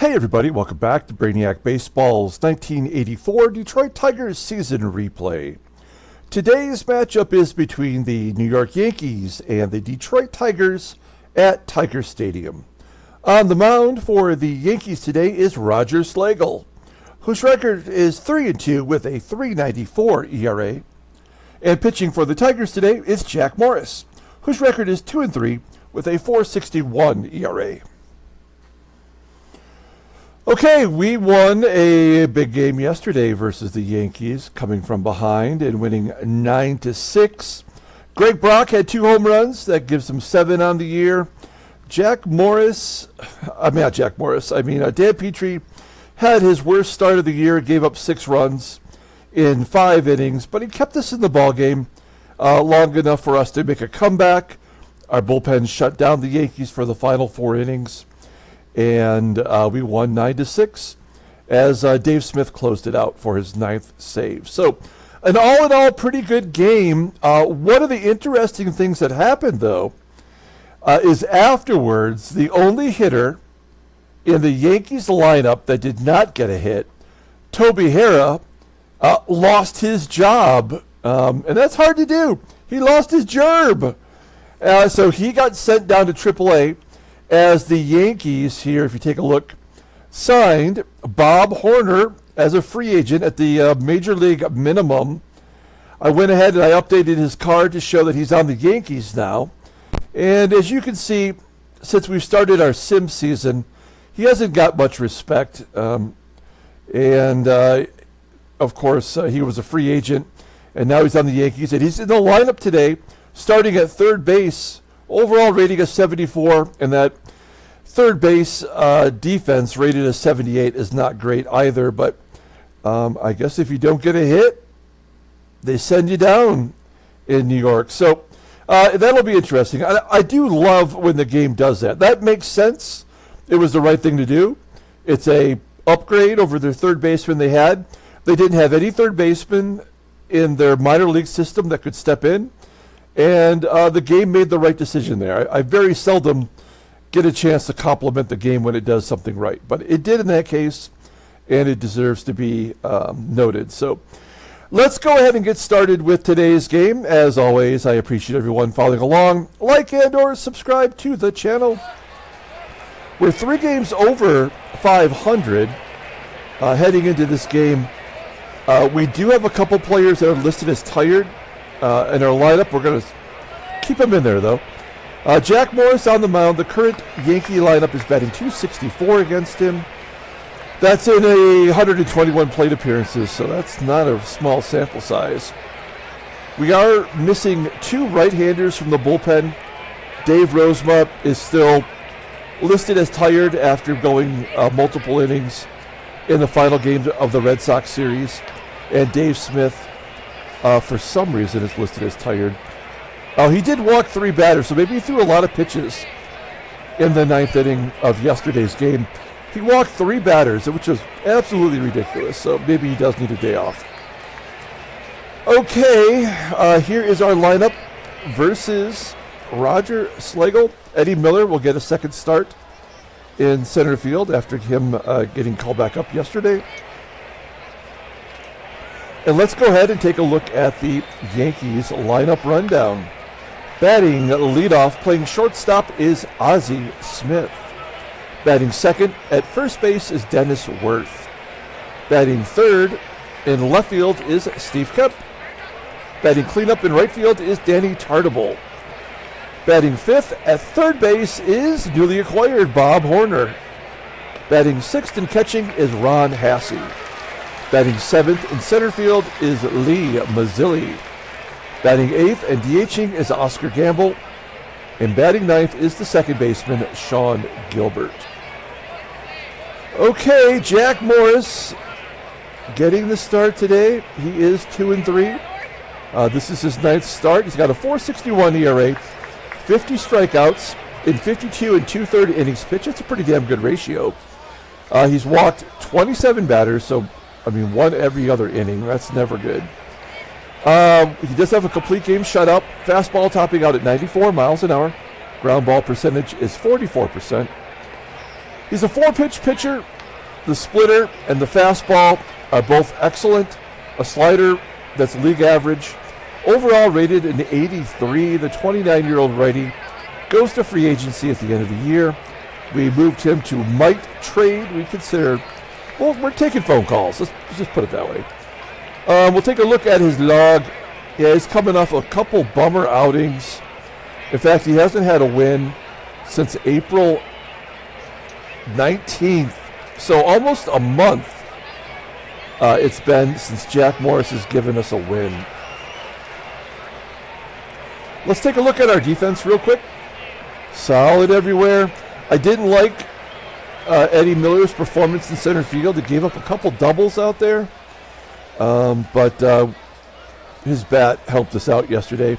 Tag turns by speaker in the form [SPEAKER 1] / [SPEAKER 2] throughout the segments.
[SPEAKER 1] Hey everybody, welcome back to Brainiac Baseball's 1984 Detroit Tigers season replay. Today's matchup is between the New York Yankees and the Detroit Tigers at Tiger Stadium. On the mound for the Yankees today is Roger Slagle, whose record is 3-2 with a .394 ERA. And pitching for the Tigers today is Jack Morris, whose record is 2-3 with a .461 ERA. Okay, we won a big game yesterday versus the Yankees, coming from behind and winning 9-6. Greg Brock had 2 home runs. That gives him 7 on the year. Dan Petrie had his worst start of the year, gave up 6 runs in 5 innings, but he kept us in the ballgame long enough for us to make a comeback. Our bullpen shut down the Yankees for the final 4 innings. And we won 9-6 as Dave Smith closed it out for his 9th save. So an all-in-all pretty good game. One of the interesting things that happened, though, is afterwards, the only hitter in the Yankees lineup that did not get a hit, Toby Harrah, lost his job. And that's hard to do. He lost his gerb. So he got sent down to AAA. As the Yankees here, if you take a look, signed Bob Horner as a free agent at the Major League minimum. I went ahead and I updated his card to show that he's on the Yankees now. And as you can see, since we've started our sim season, he hasn't got much respect. Of course, he was a free agent, and now he's on the Yankees. And he's in the lineup today, starting at third base. Overall rating of 74, and that third base defense rated as 78 is not great either. But I guess if you don't get a hit, they send you down in New York. So that'll be interesting. I do love when the game does that. That makes sense. It was the right thing to do. It's a upgrade over their third baseman they had. They didn't have any third baseman in their minor league system that could step in. And the game made the right decision there. I very seldom get a chance to compliment the game when it does something right. But it did in that case, and it deserves to be noted. So let's go ahead and get started with today's game. As always, I appreciate everyone following along. Like and or subscribe to the channel. We're 3 games over 500 heading into this game. We do have a couple players that are listed as tired. In our lineup. We're going to keep him in there, though. Jack Morris on the mound. The current Yankee lineup is batting .264 against him. That's in 121 plate appearances, so that's not a small sample size. We are missing 2 right-handers from the bullpen. Dave Rozema is still listed as tired after going multiple innings in the final game of the Red Sox series. And Dave Smith, for some reason, is listed as tired. He did walk 3 batters, so maybe he threw a lot of pitches in the 9th inning of yesterday's game. He walked 3 batters, which was absolutely ridiculous, so maybe he does need a day off. Okay, here is our lineup versus Roger Slagle. Eddie Miller will get a second start in center field after him getting called back up yesterday. And let's go ahead and take a look at the Yankees lineup rundown. Batting leadoff, playing shortstop, is Ozzie Smith. Batting second at first base is Dennis Worth. Batting third in left field is Steve Kemp. Batting cleanup in right field is Danny Tartabull. Batting fifth at third base is newly acquired Bob Horner. Batting sixth and catching is Ron Hassey. Batting 7th in center field is Lee Mazzilli. Batting 8th and DHing is Oscar Gamble. And batting 9th is the second baseman, Shawn Gilbert. Okay, Jack Morris getting the start today. He is 2-3. This is his 9th start. He's got a .461 ERA, 50 strikeouts in 52 2/3 innings pitched. It's a pretty damn good ratio. He's walked 27 batters, so 1 every other inning. That's never good. He does have a complete game shutout. Fastball topping out at 94 miles an hour. Ground ball percentage is 44%. He's a 4-pitch pitcher. The splitter and the fastball are both excellent. A slider that's league average. Overall rated an 83. The 29-year-old righty goes to free agency at the end of the year. We moved him to might trade. We consider, well, we're taking phone calls. Let's just put it that way. We'll take a look at his log. Yeah, he's coming off a couple bummer outings. In fact, he hasn't had a win since April 19th. So almost a month it's been since Jack Morris has given us a win. Let's take a look at our defense real quick. Solid everywhere. I didn't like Eddie Miller's performance in center field. He gave up a couple doubles out there. But his bat helped us out yesterday.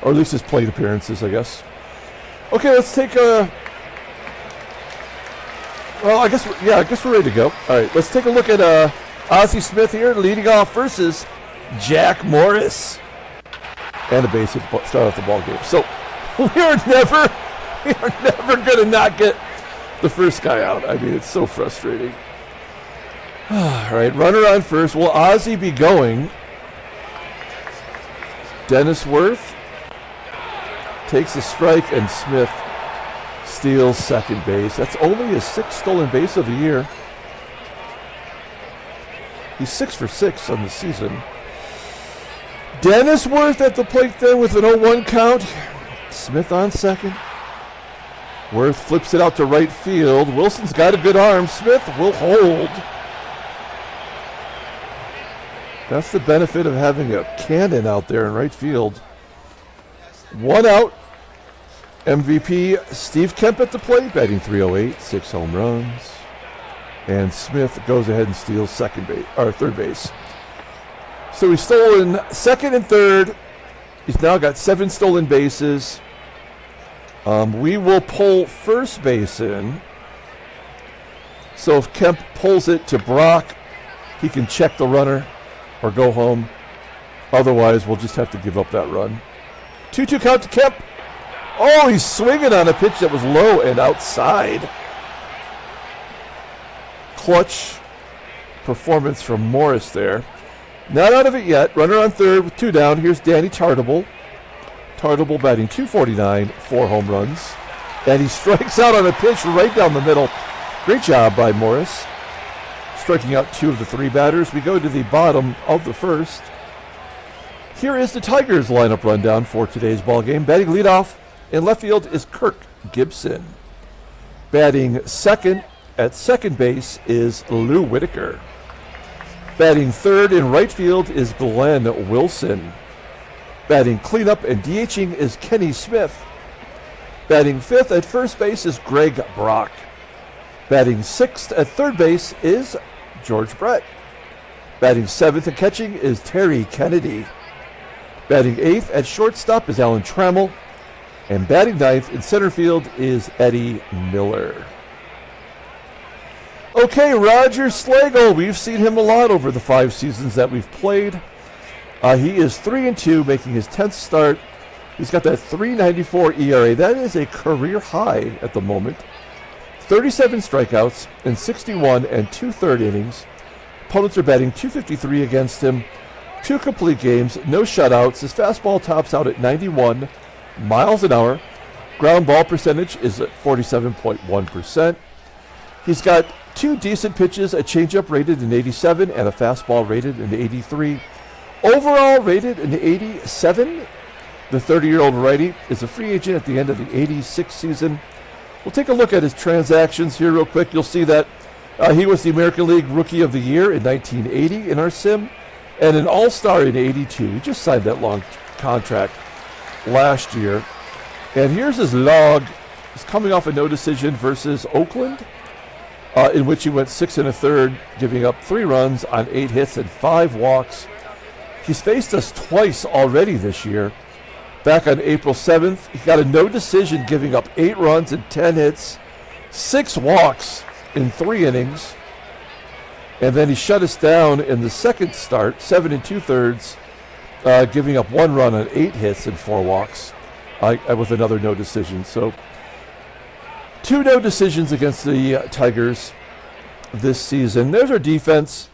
[SPEAKER 1] Or at least his plate appearances, I guess. Okay, let's take a... Well, I guess we're ready to go. All right, let's take a look at Ozzie Smith here, leading off versus Jack Morris. And a base hit to start off the ball game. So we are never going to not get the first guy out. I mean, it's so frustrating. All right, runner on first. Will Ozzie be going? Dennis Worth takes a strike, and Smith steals second base. That's only his 6th stolen base of the year. He's 6 for 6 on the season. Dennis Worth at the plate then with an 0-1 count. Smith on second. Worth flips it out to right field. Wilson's got a good arm. Smith will hold. That's the benefit of having a cannon out there in right field. 1 out. MVP Steve Kemp at the plate, batting .308, 6 home runs. And Smith goes ahead and steals third base. So he's stolen second and third. He's now got 7 stolen bases. We will pull first base in. So if Kemp pulls it to Brock, he can check the runner or go home. Otherwise, we'll just have to give up that run. 2-2 count to Kemp. Oh, he's swinging on a pitch that was low and outside. Clutch performance from Morris there. Not out of it yet. Runner on third with 2 down. Here's Danny Tartabull. Tartabull batting .249, 4 home runs. And he strikes out on a pitch right down the middle. Great job by Morris. Striking out 2 of the 3 batters. We go to the bottom of the first. Here is the Tigers lineup rundown for today's ball game. Batting leadoff in left field is Kirk Gibson. Batting second at second base is Lou Whitaker. Batting third in right field is Glenn Wilson. Batting cleanup and DHing is Kenny Smith. Batting fifth at first base is Greg Brock. Batting sixth at third base is George Brett. Batting seventh and catching is Terry Kennedy. Batting eighth at shortstop is Alan Trammell. And batting ninth in center field is Eddie Miller. Okay, Roger Slagle. We've seen him a lot over the 5 seasons that we've played. He is 3-2, making his 10th start. He's got that .394 ERA. That is a career high at the moment. 37 strikeouts in 61 and 2/3 innings. Opponents are batting .253 against him. 2 complete games, no shutouts. His fastball tops out at 91 miles an hour. Ground ball percentage is at 47.1%. He's got 2 decent pitches, a changeup rated in 87 and a fastball rated in 83. Overall rated in 87. The 30-year-old righty is a free agent at the end of the 86 season. We'll take a look at his transactions here real quick. You'll see that he was the American League Rookie of the Year in 1980 in our sim and an All-Star in 82. He just signed that long contract last year. And here's his log. He's coming off a no decision versus Oakland, in which he went 6 1/3, giving up 3 runs on 8 hits and 5 walks. He's faced us twice already this year. Back on April 7th, he got a no decision, giving up 8 runs and 10 hits, 6 walks in 3 innings. And then he shut us down in the second start, 7 2/3, giving up 1 run on 8 hits and 4 walks with another no decision. So 2 no decisions against the Tigers. this season. There's our defense.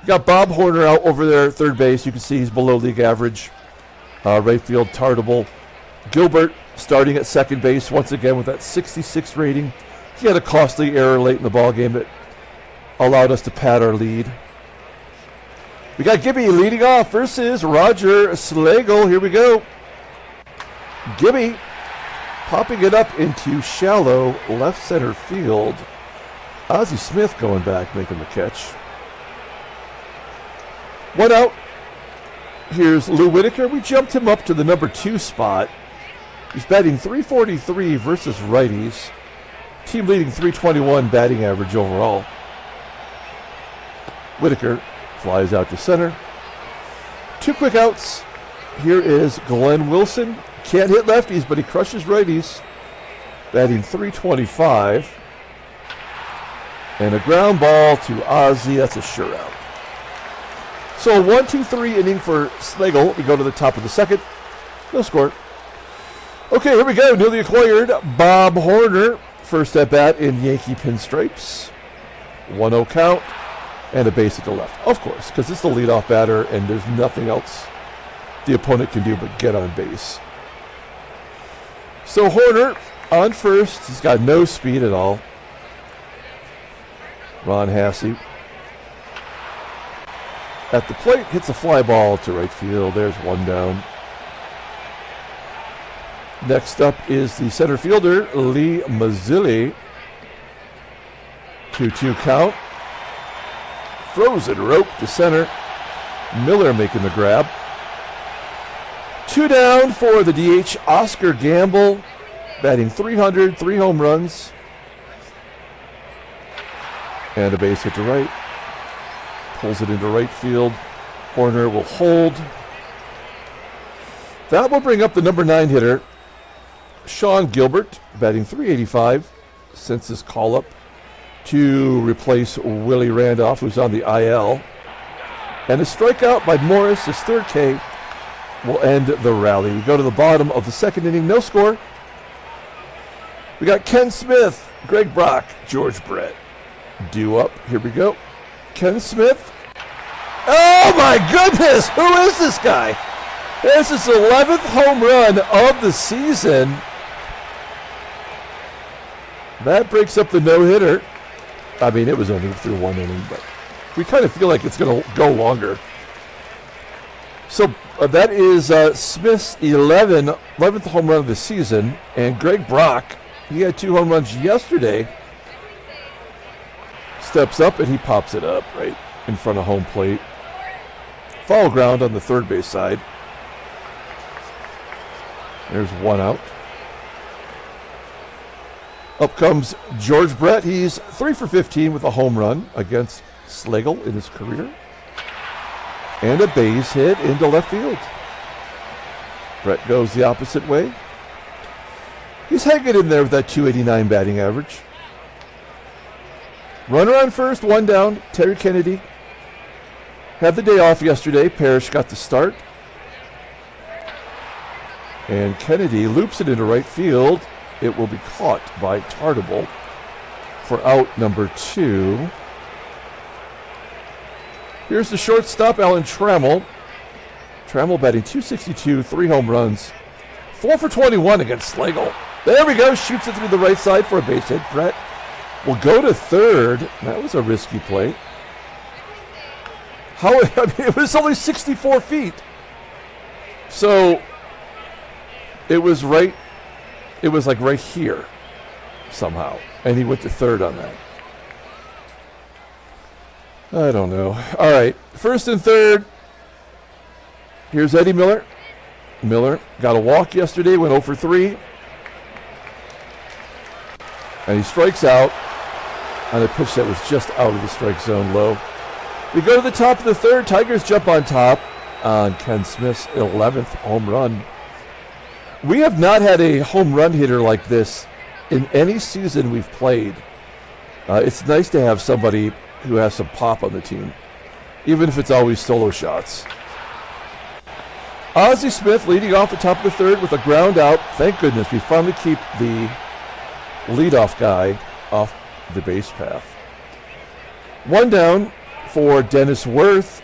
[SPEAKER 1] Got Bob Horner out over there at third base. You can see he's below league average. Right field, TARTABULL. Gilbert starting at second base once again with that 66 rating. He had a costly error late in the ballgame that allowed us to pad our lead. We got Gibby leading off versus Roger Slagle. Here we go. Gibby popping it up into shallow left center field. Ozzie Smith going back, making the catch. One out. Here's Lou Whitaker. We jumped him up to the number 2 spot. He's batting .343 versus righties. Team leading .321 batting average overall. Whitaker flies out to center. 2 quick outs. Here is Glenn Wilson. Can't hit lefties, but he crushes righties. Batting .325. And a ground ball to Ozzie. That's a sure out. So a 1-2-3 inning for Slagle. We go to the top of the second. No score. Okay, here we go. Newly acquired Bob Horner. First at bat in Yankee pinstripes. 1-0 count. And a base hit to left. Of course, because it's the leadoff batter and there's nothing else the opponent can do but get on base. So Horner on first. He's got no speed at all. Ron HASSEY at the plate, hits a fly ball to right field. There's one down. Next up is the center fielder, Lee Mazzilli. 2-2 count. Frozen rope to center. Miller making the grab. 2 down for the DH, Oscar Gamble, batting .300, 3 home runs. And a base hit to right. Pulls it into right field. Horner will hold. That will bring up the number 9 hitter, Shawn Gilbert, batting .385 since his call-up to replace Willie Randolph, who's on the IL. And a strikeout by Morris, his 3rd K, will end the rally. We go to the bottom of the second inning, no score. We got Ken Smith, Greg Brock, George Brett. Due up, here we go. Ken Smith. Oh my goodness, who is this guy? This is his 11th home run of the season. That breaks up the no-hitter. I mean, it was only through 1 inning, but we kind of feel like it's going to go longer. So that is Smith's 11th home run of the season, and Greg Brock, he had 2 home runs yesterday. Steps up and he pops it up right in front of home plate. Foul ground on the third base side. There's 1 out. Up comes George Brett. He's 3 for 15 with a home run against Slagle in his career. And a base hit into left field. Brett goes the opposite way. He's hanging in there with that .289 batting average. Runner on first, 1 down. Terry Kennedy had the day off yesterday. Parrish got the start. And Kennedy loops it into right field. It will be caught by TARTABULL for out number 2. Here's the shortstop, Alan Trammell. Trammell batting .262, 3 home runs. 4 for 21 against Slagle. There we go, shoots it through the right side for a base hit. Brett will go to third. That was a risky play. I mean, it was only 64 feet. So it was like right here somehow. And he went to third on that. I don't know. All right, first and third. Here's Eddie Miller. Miller got a walk yesterday, went 0 for 3. And he strikes out on a pitch that was just out of the strike zone low. We go to the top of the third. Tigers jump on top on Ken Smith's 11th home run. We have not had a home run hitter like this in any season we've played. It's nice to have somebody who has some pop on the team, even if it's always solo shots. Ozzie Smith leading off the top of the third with a ground out. Thank goodness we finally keep the leadoff guy off the base path. One down for Dennis Worth.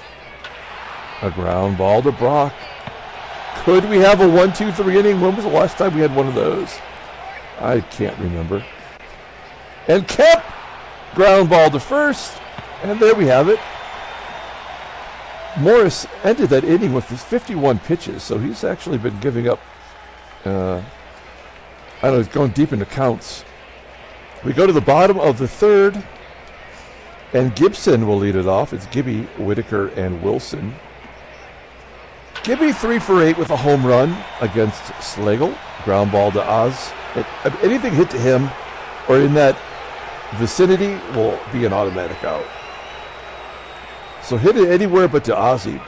[SPEAKER 1] A ground ball to Brock. Could we have a 1-2-3 inning? When was the last time we had one of those? I can't remember. And KEMP, ground ball to first. And there we have it. Morris ended that inning with his 51 pitches, so he's actually been giving up, I don't know, he's going deep into counts. We go to the bottom of the third, and Gibson will lead it off. It's Gibby, Whitaker, and Wilson. Gibby 3 for 8 with a home run against Slagle. Ground ball to Oz. Anything hit to him or in that vicinity will be an automatic out. So hit it anywhere but to Ozzie.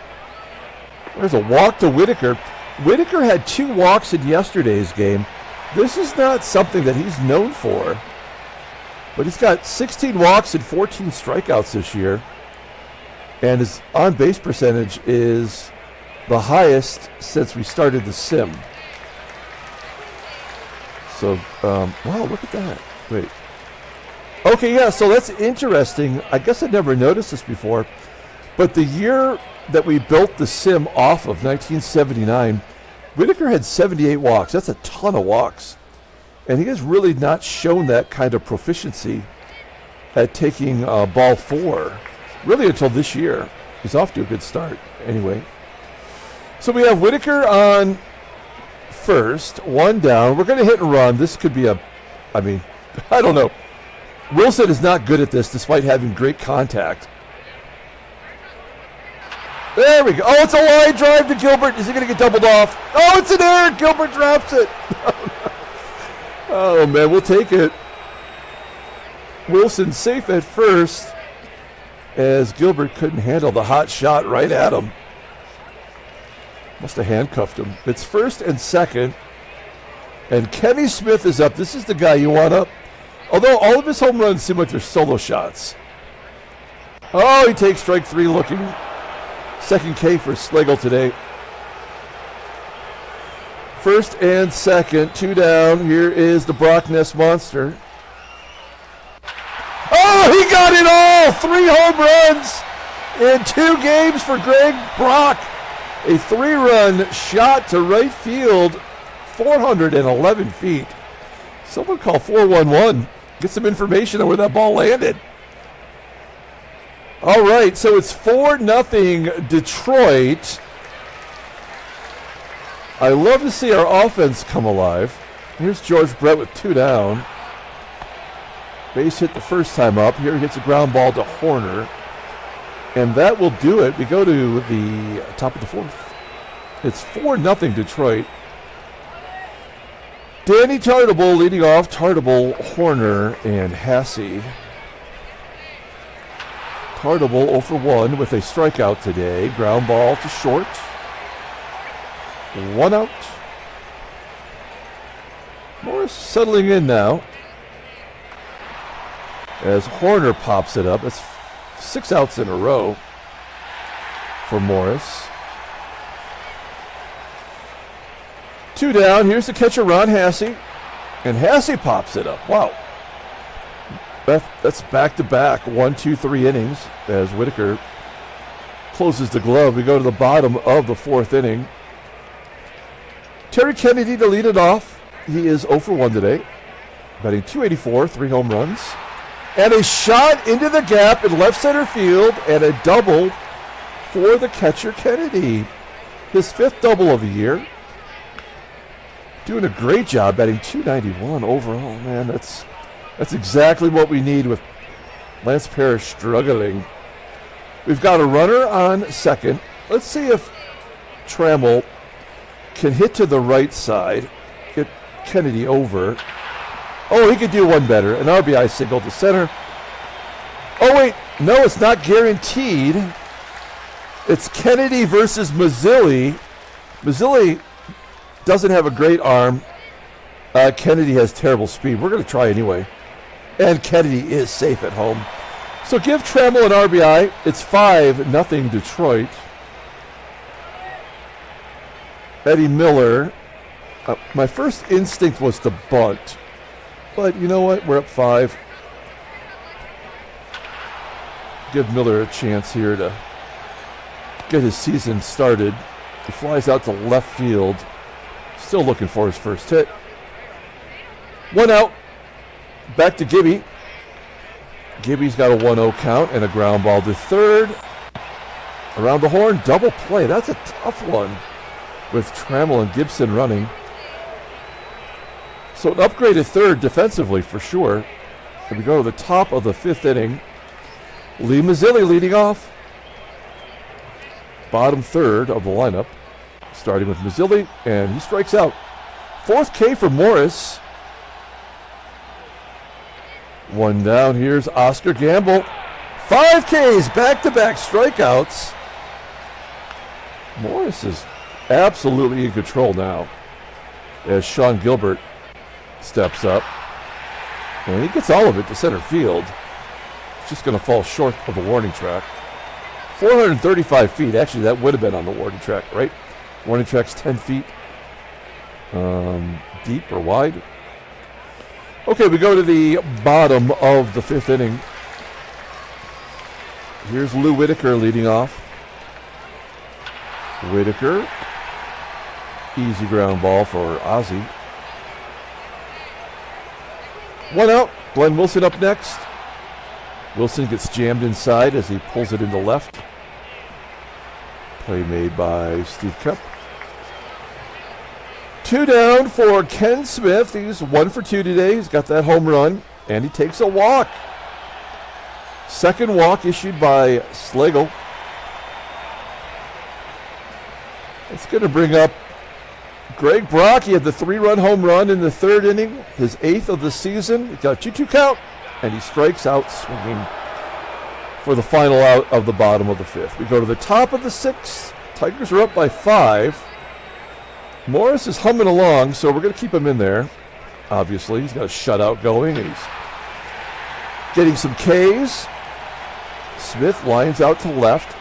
[SPEAKER 1] There's a walk to Whitaker. Whitaker had 2 walks in yesterday's game. This is not something that he's known for. But he's got 16 walks and 14 strikeouts this year. And his on-base percentage is the highest since we started the sim. So, wow, look at that. Wait. Okay, yeah, so that's interesting. I guess I never noticed this before. But the year that we built the sim off of, 1979, Whitaker had 78 walks. That's a ton of walks. And he has really not shown that kind of proficiency at taking ball 4, really until this year. He's off to a good start anyway. So we have Whitaker on first, 1 down. We're going to hit and run. This could be I don't know. Wilson is not good at this despite having great contact. There we go. Oh, it's a line drive to Gilbert. Is he going to get doubled off? Oh, it's an error. Gilbert drops it. Oh, man, we'll take it. Wilson safe at first as Gilbert couldn't handle the hot shot right at him. Must have handcuffed him. It's first and second. And Kenny Smith is up. This is the guy you want up. Although all of his home runs seem like they're solo shots. Oh, he takes strike 3 looking. Second K for Slagle today. First and second, 2 down. Here is the Brock Ness monster. Oh, he got it all! 3 home runs in 2 games for Greg Brock. A 3-run shot to right field, 411 feet. Someone call 411. Get some information on where that ball landed. All right, so it's 4-0 Detroit. I love to see our offense come alive. Here's George Brett with 2 down. Base hit the first time up. Here he hits a ground ball to Horner. And that will do it. We go to the top of the 4th. It's 4-0 Detroit. Danny Tartabull leading off. Tartabull, Horner, and HASSEY. Tartabull 0 for 1 with a strikeout today. Ground ball to short. 1 out. Morris settling in now as Horner pops it up. It's 6 outs in a row for Morris. 2 down. Here's the catcher, Ron HASSEY. And HASSEY pops it up. Wow. That's back-to-back 1-2-3 innings as Whitaker closes the glove. We go to the bottom of the 4th inning. Terry Kennedy to lead it off. He is 0 for 1 today. Batting .284, 3 home runs. And a shot into the gap in left center field and a double for the catcher Kennedy. His 5th double of the year. Doing a great job, batting .291 overall. Man, that's exactly what we need with Lance Parrish struggling. We've got a runner on second. Let's see if Trammell can hit to the right side, get Kennedy over. Oh, he could do one better. An RBI single to center. Oh, wait. No, it's not guaranteed. It's Kennedy versus Mazzilli. Mazzilli doesn't have a great arm. Kennedy has terrible speed. We're going to try anyway. And Kennedy is safe at home. So give Trammell an RBI. It's 5-0 Detroit. Eddie Miller. My first instinct was to bunt. But you know what? We're up 5. give Miller a chance here to get his season started. He flies out to left field. Still looking for his first hit. 1 out. Back to Gibby. Gibby's got a 1-0 count and a ground ball to third. Around the horn, double play. That's a tough one with Trammell and Gibson running. So an upgraded third defensively for sure. And we go to the top of the 5th inning. Lee Mazzilli leading off. Bottom third of the lineup. Starting with Mazzilli, and he strikes out. 4th K for Morris. 1 down. Here's Oscar Gamble. 5 Ks, back-to-back strikeouts. Morris is absolutely in control now as Shawn Gilbert steps up. And he gets all of it to center field. It's just going to fall short of the warning track. 435 feet. Actually, that would have been on the warning track, right? Warning track's 10 feet deep or wide. Okay, we go to the bottom of the 5th inning. Here's Lou Whitaker leading off. Whitaker. Easy ground ball for Ozzie. 1 out. Glenn Wilson up next. Wilson gets jammed inside as he pulls it into left. Play made by Steve Kemp. 2 down for Ken Smith. He's 1 for 2 today. He's got that home run, and he takes a walk. 2nd walk issued by Slagle. It's going to bring up Greg Brock. He had the 3-run home run in the 3rd inning, his 8th of the season. He got a 2-2 count, and he strikes out swinging for the final out of the bottom of the 5th. We go to the top of the 6th. Tigers are up by 5. Morris is humming along, so we're going to keep him in there. Obviously, he's got a shutout going, and he's getting some Ks. Smith lines out to left.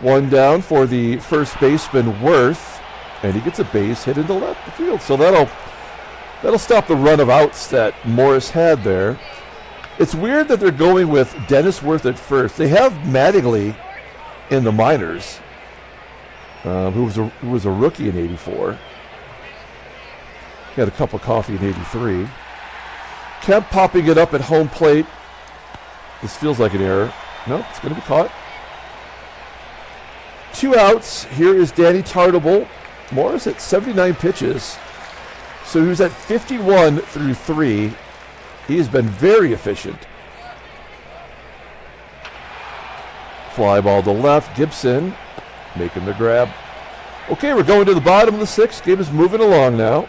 [SPEAKER 1] 1 down for the first baseman, Worth, and he gets a base hit into left field. So that'll stop the run of outs that Morris had there. It's weird that they're going with Dennis Worth at first. They have Mattingly in the minors, who was a rookie in '84. He had a cup of coffee in '83. Kemp popping it up at home plate. This feels like an error. No, it's going to be caught. 2 outs. Here is Danny Tartabull. Morris at 79 pitches. So he was at 51 through 3. He has been very efficient. Fly ball to left. Gibson making the grab. Okay, we're going to the bottom of the 6th. Game is moving along now.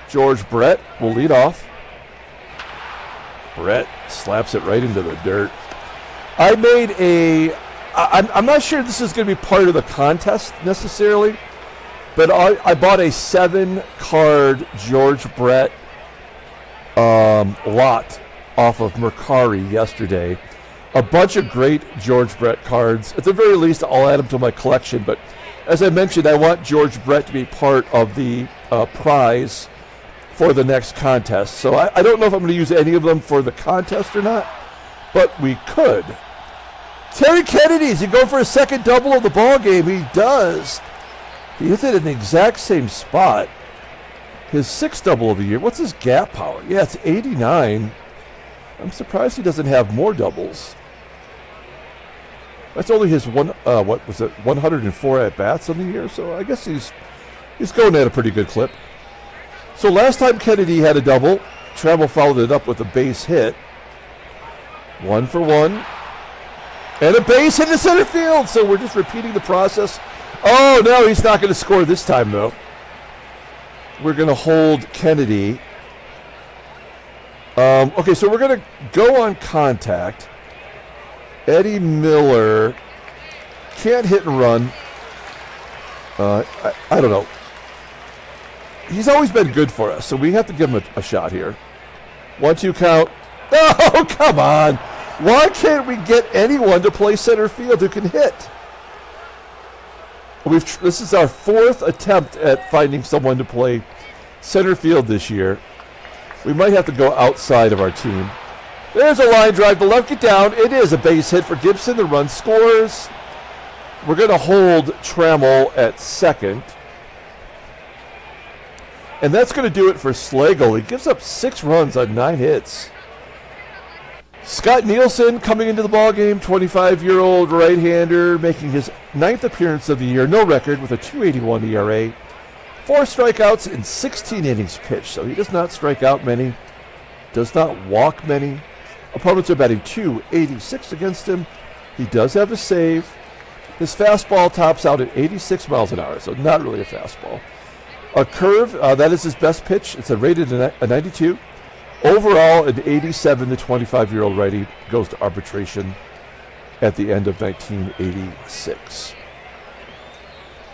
[SPEAKER 1] George Brett will lead off. Brett slaps it right into the dirt. I'm not sure this is going to be part of the contest necessarily, but I bought a 7-card George Brett lot off of Mercari yesterday. A bunch of great George Brett cards. At the very least, I'll add them to my collection, but as I mentioned, I want George Brett to be part of the prize for the next contest. So I don't know if I'm going to use any of them for the contest or not, but we could. Terry Kennedy, is he going for a 2nd double of the ball game? He does. He hits it in the exact same spot. His 6th double of the year. What's his gap power? Yeah, it's 89. I'm surprised he doesn't have more doubles. That's only his 104 at bats on the year. So I guess he's going at a pretty good clip. So last time Kennedy had a double, Trammell followed it up with a base hit. 1 for 1. And a base hit to center field. So we're just repeating the process. Oh, no, he's not going to score this time, though. We're going to hold Kennedy. Okay, so we're going to go on contact. Eddie Miller can't hit and run. I don't know. He's always been good for us, so we have to give him a shot here. 1-2 count. Oh, come on. Why can't we get anyone to play center field who can hit? This is our 4th attempt at finding someone to play center field this year. We might have to go outside of our team. There's a line drive to left. Get down. It is a base hit for Gibson. The run scores. We're going to hold Trammell at second. And that's going to do it for Slagle. He gives up 6 runs on 9 hits. Scott Nielsen coming into the ballgame, 25-year-old right-hander, making his 9th appearance of the year. No record with a 2.81 ERA. 4 strikeouts in 16 innings pitched. So he does not strike out many, does not walk many. Opponents are batting .286 against him. He does have a save. His fastball tops out at 86 miles an hour, so not really a fastball. A curve, that is his best pitch. It's rated a 92. Overall, an 87. The 25-year-old righty goes to arbitration at the end of 1986.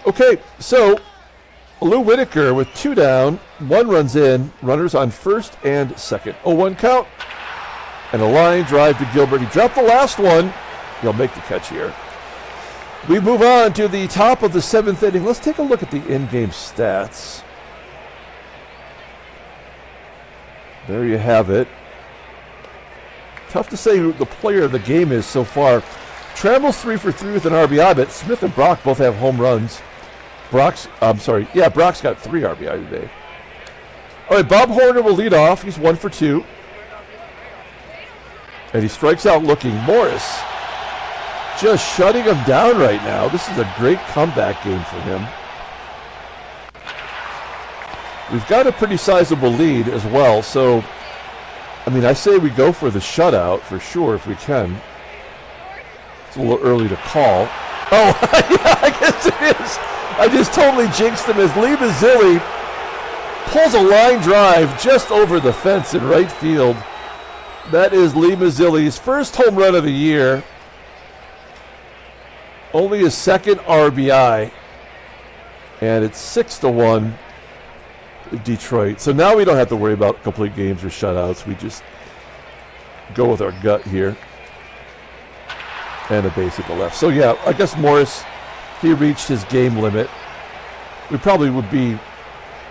[SPEAKER 1] Okay, so Lou Whitaker with 2 down, 1 runs in, runners on first and second. 0-1 count, and a line drive to Gilbert. He dropped the last one. He'll make the catch here. We move on to the top of the 7th inning. Let's take a look at the in-game stats. There you have it. Tough to say who the player of the game is so far. Trammell's 3 for 3 with an RBI, but Smith and Brock both have home runs. Brock's got 3 RBI today. All right, Bob Horner will lead off. He's 1 for 2. And he strikes out looking. Morris just shutting him down right now. This is a great comeback game for him. We've got a pretty sizable lead as well, so, I mean, I say we go for the shutout for sure if we can. It's a little early to call. Oh, yeah, I guess it is. I just totally jinxed him as Lee MAZZILLI pulls a line drive just over the fence in right field. That is Lee MAZZILLI's first home run of the year. Only his 2nd RBI. And it's 6-1 Detroit. So now we don't have to worry about complete games or shutouts. We just go with our gut here. And a base at the left. So yeah, I guess Morris, he reached his game limit. We probably would be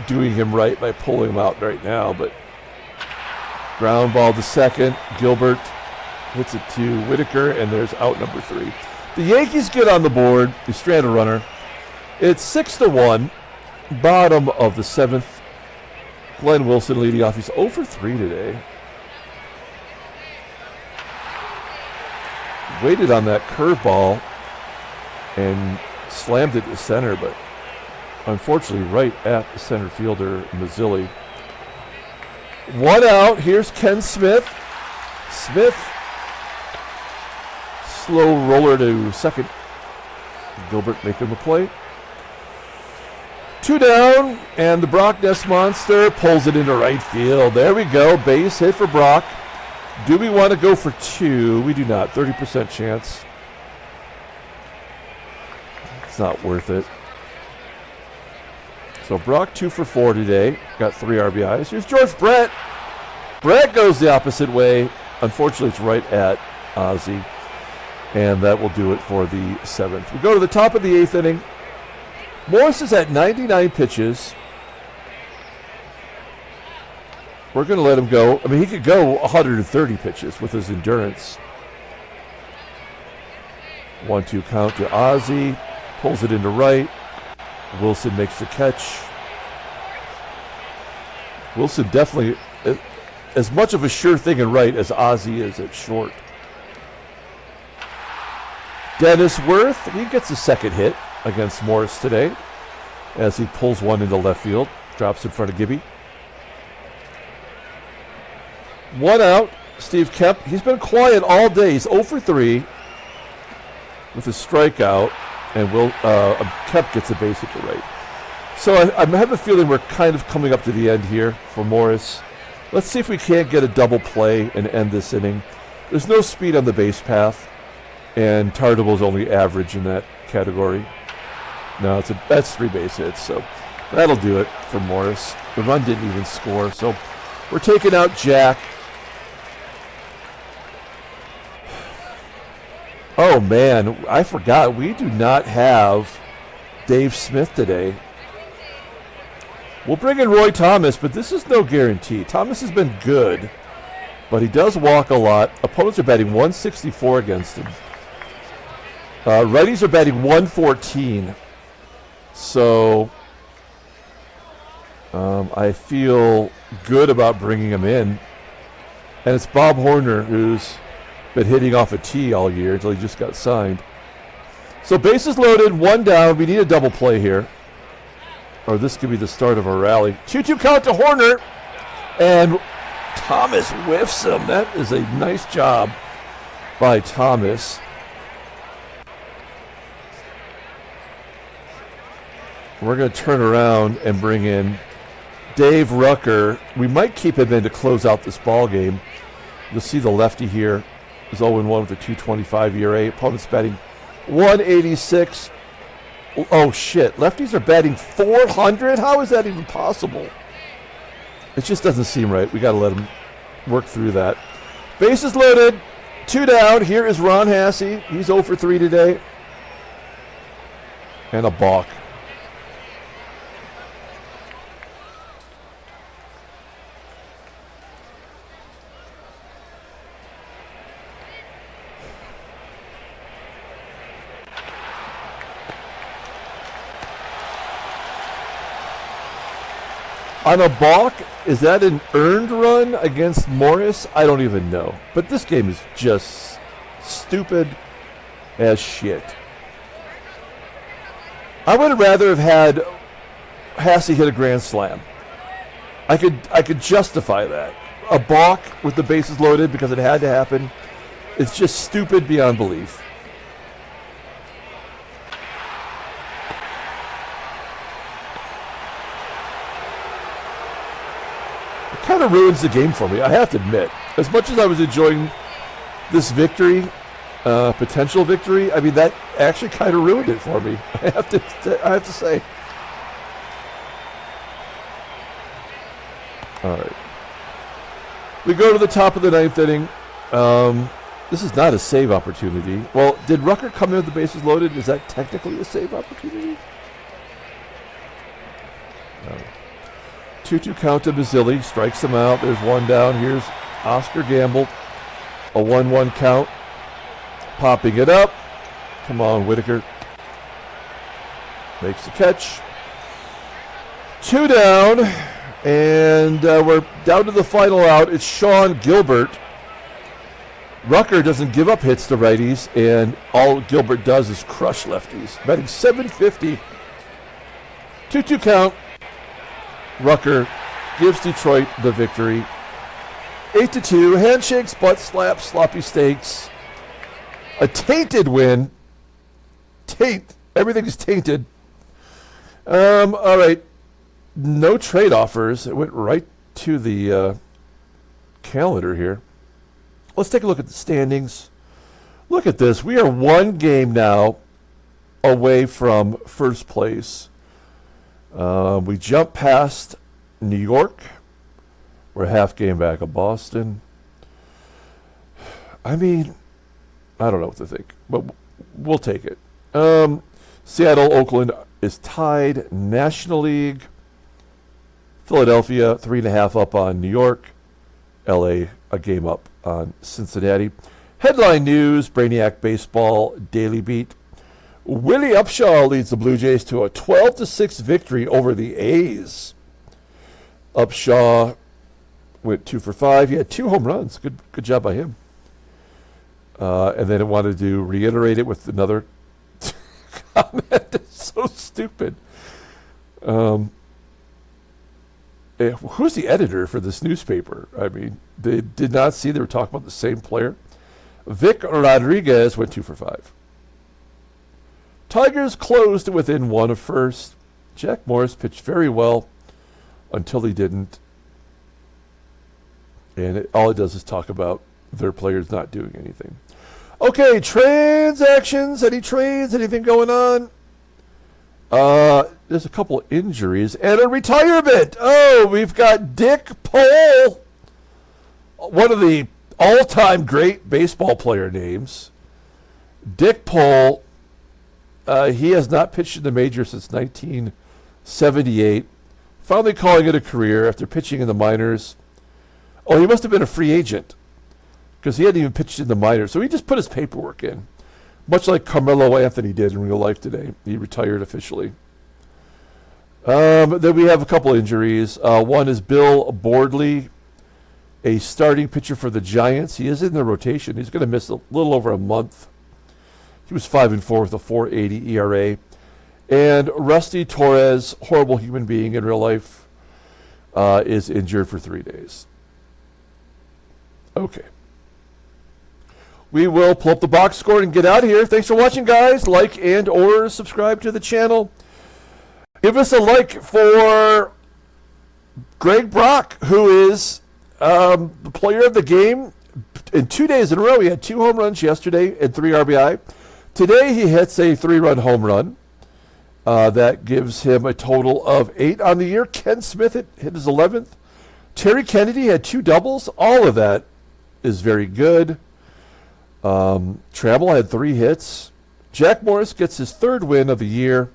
[SPEAKER 1] doing him right by pulling him out right now, but ground ball to second. Gilbert hits it to Whitaker, and there's out number 3. The Yankees get on the board. They strand a runner. It's 6-1. Bottom of the 7th. Glenn Wilson leading off. He's 0 for 3 today. Waited on that curveball and slammed it to center, but unfortunately right at the center fielder, MAZZILLI. 1 out. Here's Ken Smith. Smith, slow roller to second. Gilbert making the play. 2 down, and the Brock Ness Monster pulls it into right field. There we go. Base hit for Brock. Do we want to go for 2? We do not. 30% chance. It's not worth it. So Brock 2 for 4 today. Got 3 RBIs. Here's George Brett. Brett goes the opposite way. Unfortunately, it's right at Ozzie. And that will do it for the 7th. We go to the top of the 8th inning. Morris is at 99 pitches. We're going to let him go. I mean, he could go 130 pitches with his endurance. 1-2 count to Ozzie. Pulls it into right. Wilson makes the catch. Wilson definitely as much of a sure thing in right as Ozzie is at short. Dennis Worth, he gets a 2nd hit against Morris today as he pulls one into left field. Drops in front of Gibby. 1 out. Steve Kemp, he's been quiet all day. He's 0 for 3 with a strikeout, and Kemp gets a base at the right. So I have a feeling we're kind of coming up to the end here for Morris. Let's see if we can't get a double play and end this inning. There's no speed on the base path, and TARTABULL is only average in that category. No, that's 3 base hits, so that'll do it for Morris. The run didn't even score, so we're taking out Jack. Oh man, I forgot. We do not have Dave Smith today. We'll bring in Roy Thomas, but this is no guarantee. Thomas has been good, but he does walk a lot. Opponents are batting 164 against him. Righties are batting 114. So I feel good about bringing him in. And it's Bob Horner, who's been hitting off a tee all year until he just got signed. So bases loaded, 1 down. We need a double play here. Or this could be the start of a rally. 2-2 count to Horner. And Thomas whiffs him. That is a nice job by Thomas. We're going to turn around and bring in Dave Rucker. We might keep him in to close out this ball game. You'll see the lefty here is 0-1 with a 2.25 ERA. Opponent's batting 186. Oh, shit. Lefties are batting 400? How is that even possible? It just doesn't seem right. We got to let him work through that. Bases loaded. 2 down. Here is Ron Hassey. He's 0 for 3 today. And a balk. On a balk, is that an earned run against Morris? I don't even know. But this game is just stupid as shit. I would have rather have had Hassey hit a grand slam. I could justify that. A balk with the bases loaded because it had to happen. It's just stupid beyond belief. Kind of ruins the game for me, I have to admit. As much as I was enjoying this victory, potential victory, I mean, that actually kind of ruined it for me. I have to say. All right. We go to the top of the 9th inning. This is not a save opportunity. Well, did Rucker come in with the bases loaded? Is that technically a save opportunity? No. 2-2 count to MAZZILLI, strikes him out. There's 1 down. Here's Oscar Gamble. A 1-1 count. Popping it up. Come on, Whitaker. Makes the catch. 2 down. And we're down to the final out. It's Shawn Gilbert. Rucker doesn't give up hits to righties, and all Gilbert does is crush lefties. Batting .750. 2-2 count. Rucker gives Detroit the victory. 8-2. Handshakes, butt slaps, sloppy steaks. A tainted win. Everything's tainted. All right. No trade offers. It went right to the calendar here. Let's take a look at the standings. Look at this. We are 1 game now away from first place. We jumped past New York. We're half game back of Boston. I mean, I don't know what to think, but we'll take it. Seattle, Oakland is tied. National League. Philadelphia, 3.5 up on New York. LA, a game up on Cincinnati. Headline news, Brainiac Baseball Daily Beat. Willie Upshaw leads the Blue Jays to a 12-6 victory over the A's. Upshaw went 2 for 5. He had 2 home runs. Good job by him. And then I wanted to reiterate it with another comment. It's so stupid. Who's the editor for this newspaper? I mean, they did not see they were talking about the same player. Vic Rodriguez went 2 for 5. Tigers closed within 1 of first. Jack Morris pitched very well until he didn't. And all it does is talk about their players not doing anything. Okay, transactions. Any trades? Anything going on? There's a couple of injuries and a retirement. Oh, we've got Dick Pole, one of the all-time great baseball player names. Dick Pole, he has not pitched in the major since 1978. Finally calling it a career after pitching in the minors. Oh, he must have been a free agent because he hadn't even pitched in the minors. So he just put his paperwork in, much like Carmelo Anthony did in real life today. He retired officially. Then we have a couple injuries. One is Bill Boardley, a starting pitcher for the Giants. He is in the rotation. He's going to miss a little over a month. He was 5-4 with a 4.80 ERA. And Rusty Torres, horrible human being in real life, is injured for 3 days. Okay. We will pull up the box score and get out of here. Thanks for watching, guys. Like and or subscribe to the channel. Give us a like for Greg Brock, who is the player of the game. In 2 days in a row, he had 2 home runs yesterday and 3 RBI. Today, he hits a 3-run home run. That gives him a total of 8 on the year. Ken Smith hit his 11th. Terry Kennedy had 2 doubles. All of that is very good. Trammell had 3 hits. Jack Morris gets his 3rd win of the year.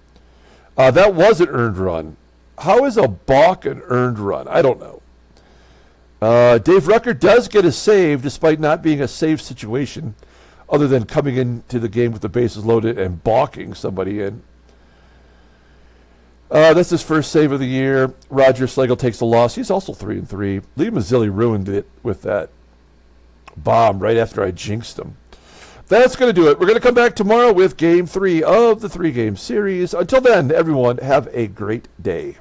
[SPEAKER 1] That was an earned run. How is a balk an earned run? I don't know. Dave Rucker does get a save despite not being a save situation other than coming into the game with the bases loaded and balking somebody in. That's his first save of the year. Roger Slagle takes the loss. He's also 3-3. Lee Mazzilli ruined it with that bomb right after I jinxed him. That's going to do it. We're going to come back tomorrow with Game 3 of the 3-game series. Until then, everyone, have a great day.